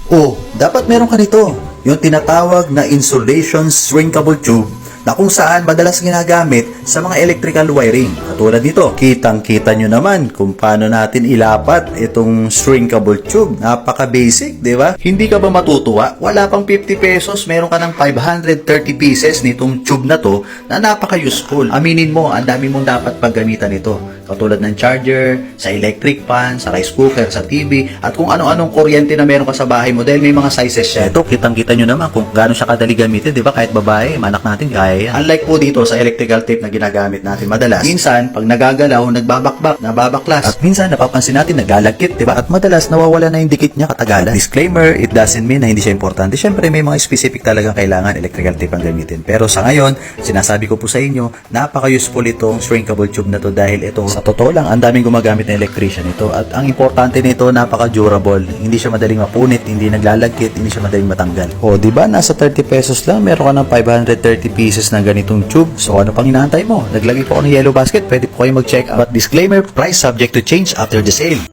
O, dapat meron ka nito, yung tinatawag na insulation shrinkable tube na kung saan madalas ginagamit sa mga electrical wiring. Katulad nito, kitang-kita nyo naman kung paano natin ilapat itong shrinkable tube. Napaka-basic, di ba? Hindi ka ba matutuwa? Wala pang 50 pesos, meron ka ng 530 pieces nitong tube na to na napaka-useful. Aminin mo, ang dami mong dapat paggamitan ito. Katulad ng charger, sa electric fan, sa rice cooker, sa TV, at kung ano-anong kuryente na meron ka sa bahay mo dahil may mga sizes siya. Ito, kitang-kita nyo naman kung gaano siya kadali gamitin, di ba? Kahit babae, manak natin, kaya yan. Unlike po dito sa electrical tape na ginagamit natin madalas, minsan, pag nagagalaw, nagbabakbak, nababaklas, at minsan, napapansin natin, naglalagkit, di ba? At madalas, nawawala na yung dikit niya katagalan. Disclaimer, it doesn't mean na hindi siya importante. Siyempre, may mga specific talagang kailangan electrical tape ang gamitin. Pero sa ngayon, sinasabi ko po sa inyo, napaka-useful itong shrinkable tube na to dahil ito, sa totoo lang, ang daming gumagamit na electrician ito. At ang importante nito, napaka-durable. Hindi siya madaling mapunit, hindi naglalagkit, hindi siya madaling matanggal. O, di ba, nasa 30 pesos lang, meron ka ng 530 pieces ng ganitong tube. So, ano pang hinahantay mo? Naglagay po ako ng yellow basket, pwede po kayo mag-check out. But disclaimer, price subject to change after the sale.